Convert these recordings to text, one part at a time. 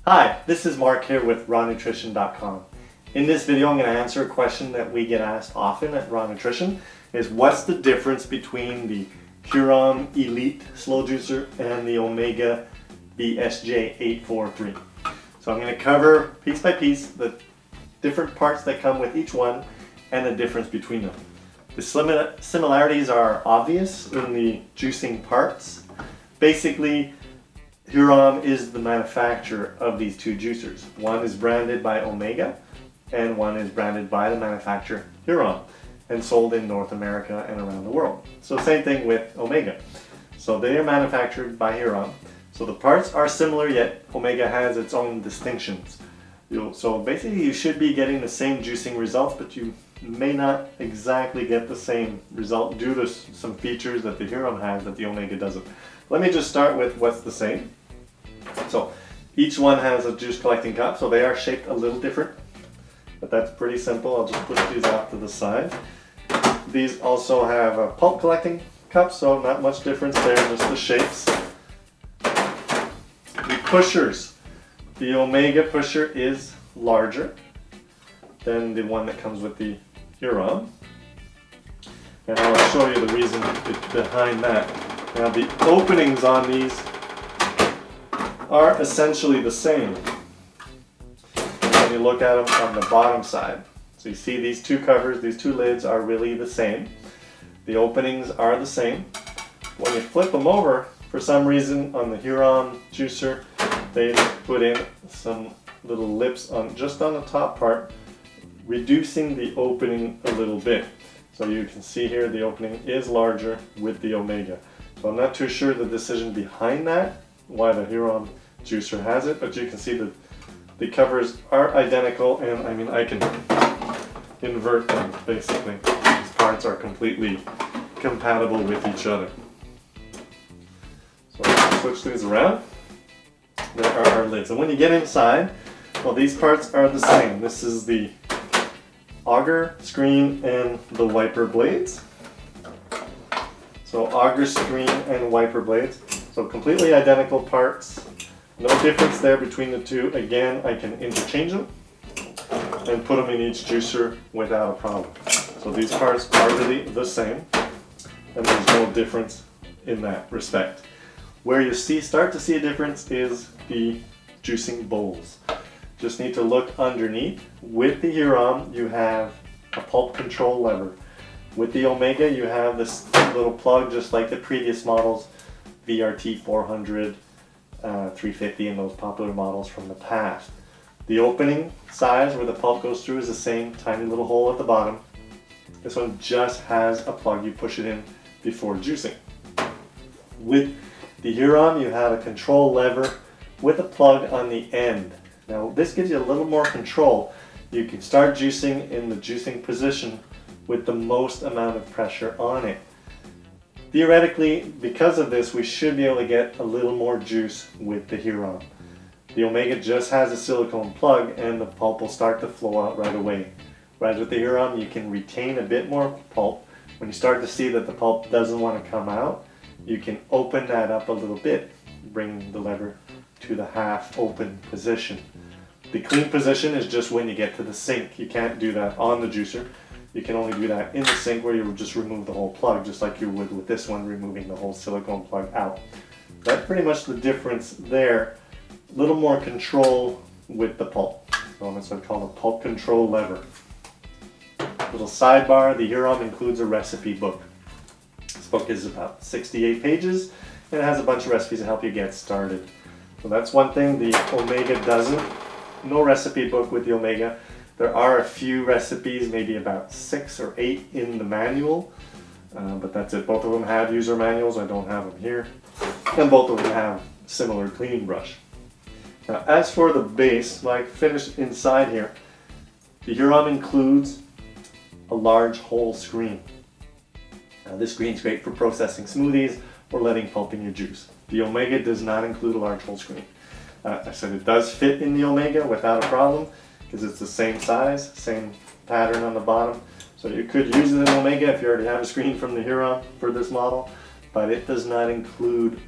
Hi, this is Mark here with RawNutrition.com. In this video, I'm going to answer a question that we get asked often at Raw Nutrition, is what's the difference between the Hurom Elite Slow Juicer and the Omega VSJ843. So I'm going to cover piece by piece the different parts that come with each one and the difference between them. The similarities are obvious in the juicing parts. Basically, Hurom is the manufacturer of these two juicers. One is branded by Omega and one is branded by the manufacturer Hurom and sold in North America and around the world. So same thing with Omega. So they are manufactured by Hurom. So the parts are similar, yet Omega has its own distinctions. So basically you should be getting the same juicing results, but you may not exactly get the same result due to some features that the Hurom has that the Omega doesn't. Let me just start with what's the same. So each one has a juice collecting cup, so they are shaped a little different, but that's pretty simple. I'll just push these off to the side. These also have a pulp collecting cup, so not much difference there, just the shapes. The pushers. The Omega pusher is larger than the one that comes with the Hurom. And I'll show you the reason behind that. Now the openings on these are essentially the same when you look at them on the bottom side. So you see these two covers, these two lids are really the same. The openings are the same. When you flip them over, for some reason on the Hurom juicer, they put in some little lips on just on the top part, reducing the opening a little bit. So you can see here the opening is larger with the Omega. So I'm not too sure the decision behind that, why the Hurom juicer has it, but you can see that the covers are identical, and I mean I can invert them basically. These parts are completely compatible with each other. So I'll switch these around. There are our lids. And when you get inside, well, these parts are the same. This is the auger, screen, and the wiper blades. So auger, screen, and wiper blades. So completely identical parts. No difference there between the two. Again, I can interchange them and put them in each juicer without a problem. So these parts are really the same, and there's no difference in that respect. Where you start to see a difference is the juicing bowls. Just need to look underneath. With the Hurom, you have a pulp control lever. With the Omega, you have this little plug just like the previous models, VRT 400, 350, and those popular models from the past. The opening size where the pulp goes through is the same, tiny little hole at the bottom. This one just has a plug, you push it in before juicing. With the Hurom, you have a control lever with a plug on the end. Now this gives you a little more control. You can start juicing in the juicing position with the most amount of pressure on it. Theoretically, because of this, we should be able to get a little more juice with the Hurom. The Omega just has a silicone plug and the pulp will start to flow out right away. Whereas with the Hurom, you can retain a bit more pulp. When you start to see that the pulp doesn't want to come out, you can open that up a little bit, bring the lever to the half open position. The clean position is just when you get to the sink. You can't do that on the juicer. You can only do that in the sink where you just remove the whole plug, just like you would with this one, removing the whole silicone plug out. That's pretty much the difference there. A little more control with the pulp. So that's what I call the pulp control lever. Little sidebar, the Hurom includes a recipe book. This book is about 68 pages and it has a bunch of recipes to help you get started. So that's one thing the Omega doesn't. No recipe book with the Omega. There are a few recipes, maybe about 6 or 8 in the manual, but that's it. Both of them have user manuals. I don't have them here. And both of them have similar cleaning brush. Now, as for the base, like finished inside here, the Hurom includes a large whole screen. Now, this screen's great for processing smoothies or letting pulp in your juice. The Omega does not include a large whole screen. I said it does fit in the Omega without a problem because it's the same size, same pattern on the bottom. So you could use it in Omega if you already have a screen from the Hurom for this model, but it does not include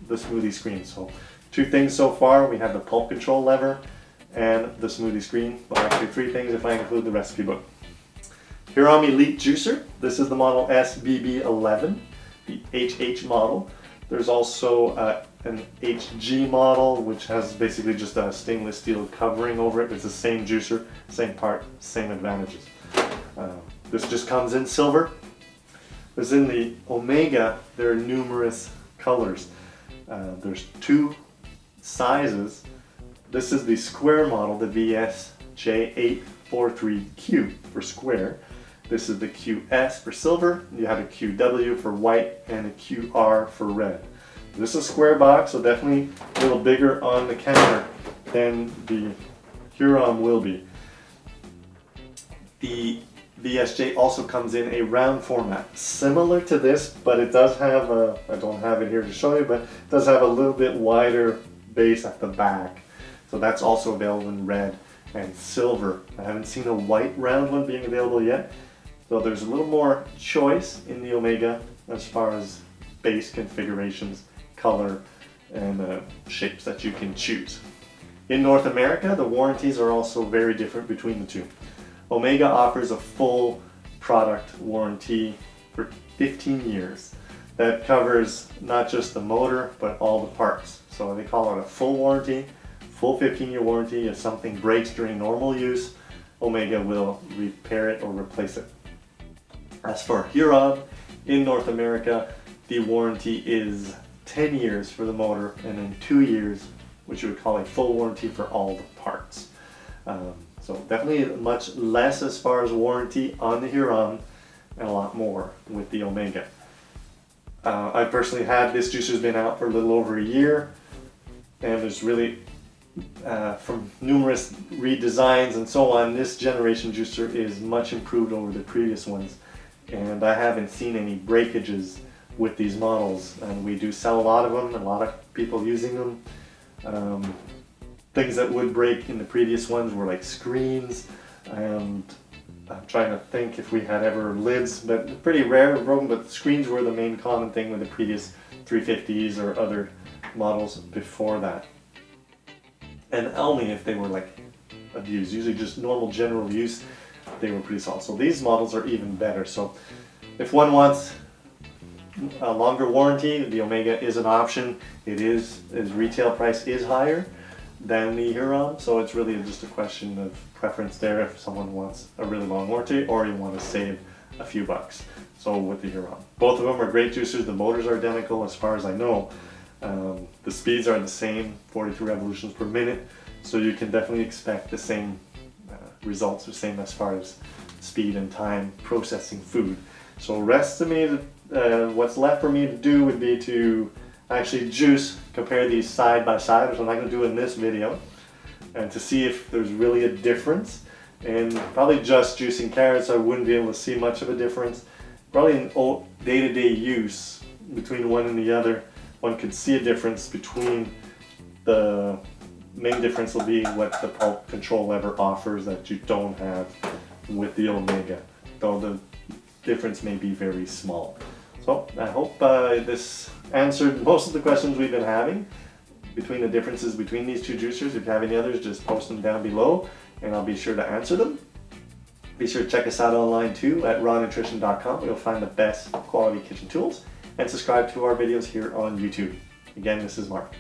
the smoothie screen. So 2 things so far. We have the Pulp control lever and the smoothie screen. Well, actually 3 things if I include the recipe book. Hurom Elite Juicer. This is the model SBB11, the HH model. There's also an HG model, which has basically just a stainless steel covering over it. It's the same juicer, same part, same advantages. This just comes in silver. There's in the Omega, there are numerous colors. There's 2 sizes. This is the square model, the VSJ843 for square. This is the QS for silver. You have a QW for white and a QR for red. This is a square box, so definitely a little bigger on the counter than the Hurom will be. The VSJ also comes in a round format, similar to this, but it does have a, I don't have it here to show you, but it does have a little bit wider base at the back. So that's also available in red and silver. I haven't seen a white round one being available yet. So there's a little more choice in the Omega as far as base configurations, color, and shapes that you can choose. In North America, the warranties are also very different between the 2. Omega offers a full product warranty for 15 years. That covers not just the motor, but all the parts. So they call it a full warranty, full 15-year warranty. If something breaks during normal use, Omega will repair it or replace it. As for Hurom, in North America, the warranty is 10 years for the motor and then 2 years, which you would call a full warranty for all the parts. So definitely much less as far as warranty on the Hurom and a lot more with the Omega. I personally had this juicer's been out for a little over a year, and there's really from numerous redesigns and so on, this generation juicer is much improved over the previous ones, and I haven't seen any breakages with these models, and we do sell a lot of them, a lot of people using them. Things that would break in the previous ones were like screens, and I'm trying to think if we had ever lids, but pretty rare broken, but screens were the main common thing with the previous 350s or other models before that. And only if they were like abused, usually just normal general use, they were pretty solid. So these models are even better. So if one wants a longer warranty, the Omega is an option. It is, its retail price is higher than the Hurom, so it's really just a question of preference there if someone wants a really long warranty or you want to save a few bucks. So with the Hurom, both of them are great juicers. The motors are identical as far as I know. The speeds are the same, 42 revolutions per minute, so you can definitely expect the same results, the same as far as speed and time processing food. So rest of me, what's left for me to do would be to actually compare these side by side, which I'm not going to do in this video, and to see if there's really a difference. And probably just juicing carrots, I wouldn't be able to see much of a difference. Probably in day-to-day use between one and the other, one could see a difference. Between the main difference will be what the Pulp control lever offers that you don't have with the Omega, though the difference may be very small. So I hope this answered most of the questions we've been having between the differences between these 2 juicers. If you have any others, just post them down below and I'll be sure to answer them. Be sure to check us out online too at RawNutrition.com, where you'll find the best quality kitchen tools, and subscribe to our videos here on YouTube. Again, this is Mark.